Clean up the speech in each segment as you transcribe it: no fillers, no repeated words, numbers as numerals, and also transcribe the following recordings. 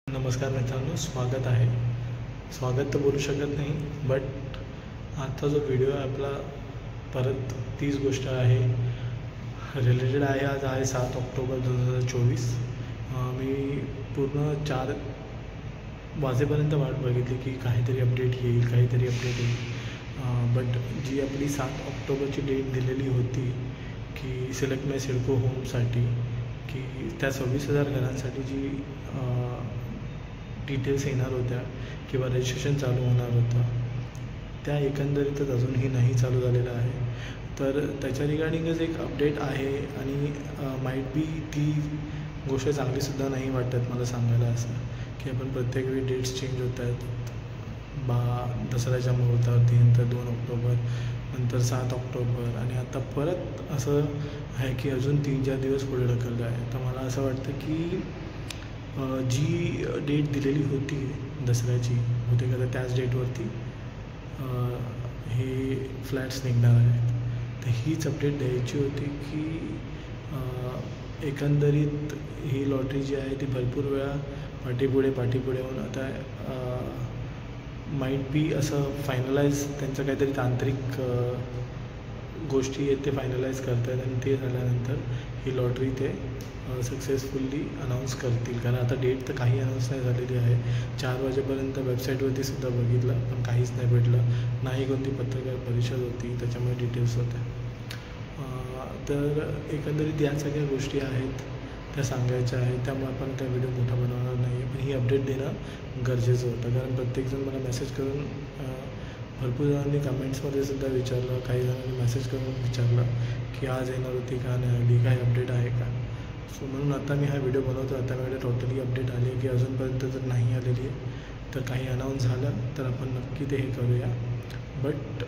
नमस्कार मित्रांनो, स्वागत तर बोलू शकत नाही, बट आजचा जो व्हिडिओ आहे आपला परत तीच गोष्ट आहे रिलेटेड आहे. आज आहे 7 ऑक्टोबर 2024. मी पूर्ण 4 वाजेपर्यंत वाट बघितली की काहीतरी अपडेट येईल. बट जी आपली 7 ऑक्टोबरची डेट दिलेली होती की सिलेक्ट माय सिडको होमसाठी, की त्या 26,000 घरांसाठी जी डिटेल्स येणार होत्या किंवा रजिस्ट्रेशन चालू होणार होतं, त्या एकंदरीतच अजूनही नाही चालू झालेलं आहे. तर त्याच्या रिगार्डिंगच एक अपडेट आहे आणि माईट बी ती गोष्ट चांगलीसुद्धा नाही वाटत मला सांगायला, असं की आपण प्रत्येक वेळी डेट्स चेंज होत आहेत. दसऱ्याच्या मुहूर्तावरती, नंतर 2 ऑक्टोबर, नंतर 7 ऑक्टोबर आणि आता परत असं आहे की अजून 3-4 दिवस पुढे ढकललं आहे. तर मला असं वाटतं की जी डेट दिलेली होती दसऱ्याची, होते का तर त्याच डेटवरती हे फ्लॅट्स निघणार आहेत. तर हीच अपडेट द्यायची होती की एकंदरीत ही लॉटरी जी आहे ती भरपूर वेळा पाठीपुढे होऊन आता माईट बी असं फायनलाइज, त्यांचं काहीतरी तांत्रिक गोष्टी आहेत ते फायनलाइज करत आहेत आणि ते झाल्यानंतर ही लॉटरी ते सक्सेसफुल्ली अनाऊन्स करतील. कारण आता डेट तर काही अनाऊन्स नाही झालेली आहे. 4 वाजेपर्यंत वेबसाईटवरती सुद्धा बघितलं पण काहीच नाही भेटलं, नाही कोणती पत्रकार परिषद होती त्याच्यामुळे डिटेल्स होत्या. तर एकंदरीत या सगळ्या गोष्टी आहेत त्या सांगायच्या आहेत, त्यामुळे आपण काय व्हिडिओ मोठा बनवणार नाही आहे, पण ही अपडेट देणं गरजेचं होतं. कारण प्रत्येकजण मला मेसेज करून, भरपूर जणांनी कमेंट्समध्ये सुद्धा विचारलं, काही जणांनी मेसेज करून विचारलं की आज येणार होती का नाही आली, काही अपडेट आहे का. सो म्हणून आता मी हा व्हिडिओ बनवतो. आता माझ्याकडे टोटली अपडेट आली आहे की अजूनपर्यंत जर नाही आलेली आहे तर काही अनाऊन्स झालं तर आपण नक्की ते हे करूया. बट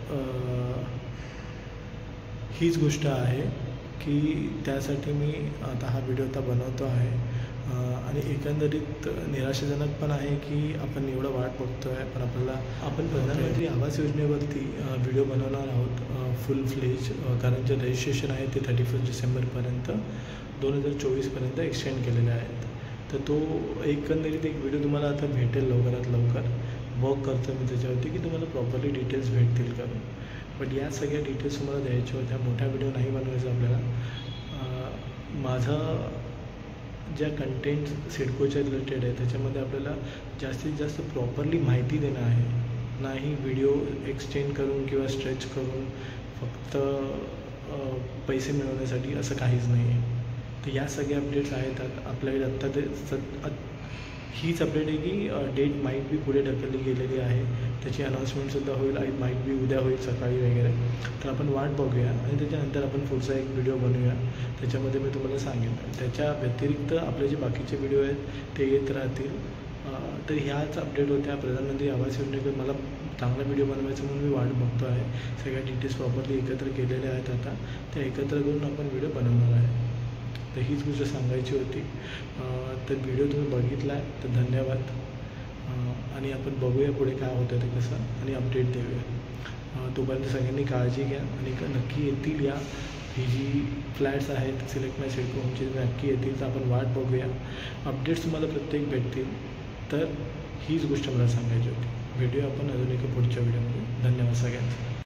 हीच गोष्ट आहे की त्यासाठी मी आता हा व्हिडिओ आता बनवतो आहे. आणि एकंदरीत निराशाजनक पण आहे की आपण एवढं वाट बघतो आहे, पण आपण प्रधानमंत्री आवास योजनेवरती व्हिडिओ बनवणार आहोत फुल फ्लेज. कारण जे रजिस्ट्रेशन आहे ते 31 डिसेंबरपर्यंत 2024पर्यंत एक्सटेंड केलेले आहेत. तर तो एकंदरीत एक व्हिडिओ तुम्हाला आता भेटेल लवकरात लवकर. वर्क करतो मी त्याच्यावरती की तुम्हाला प्रॉपरली डिटेल्स भेटतील करून. बट या सगळ्या डिटेल्स तुम्हाला द्यायच्या होत्या. मोठा व्हिडिओ नाही बनवायचा आपल्याला. माझं ज्या कंटेंट सिडकोच्या रिलेटेड आहे त्याच्यामध्ये आपल्याला जास्तीत जास्त प्रॉपरली माहिती देणं आहे, नाही व्हिडिओ एक्सटेंड करून किंवा स्ट्रेच करून फक्त पैसे मिळवण्यासाठी, असं काहीच नाही आहे. तर या सगळ्या अपडेट्स आहेत आपल्याकडे. आत्ता ते हीच अपडेट आहे की डेट माईट बी पुढे ढकलली गेलेली आहे. त्याची अनाऊन्समेंटसुद्धा होईल, माईट बी उद्या होईल सकाळी वगैरे. तर आपण वाट बघूया आणि त्याच्यानंतर आपण पुढचा एक व्हिडिओ बनवूया, त्याच्यामध्ये मी तुम्हाला सांगेन. त्याच्या व्यतिरिक्त आपले जे बाकीचे व्हिडिओ आहेत ते येत राहतील. तर ह्याच अपडेट होत्या प्रधानमंत्री आवास योजनेकडे. मला चांगला व्हिडिओ बनवायचा म्हणून मी वाट बघतो आहे. सगळ्या डिटेल्स प्रॉपरली एकत्र केलेल्या आहेत, आता त्या एकत्र करून आपण व्हिडिओ बनवणार आहे. तर हीच गोष्ट सांगायची होती. तर व्हिडिओ तुम्ही बघितला आहे तर धन्यवाद. आणि आपण बघूया पुढे काय होतं ते कसं, आणि अपडेट देऊया. तोपर्यंत सगळ्यांनी काळजी घ्या आणि नक्की येतील या ही जी फ्लॅट्स आहेत सिलेक्ट माय सिडको होमची नक्की येतील. तर आपण वाट बघूया. अपडेट्स तुम्हाला प्रत्येक भेटतील. तर हीच गोष्ट मला सांगायची होती. व्हिडिओ आपण अजून एका पुढच्या व्हिडिओमध्ये. धन्यवाद सगळ्यांचं.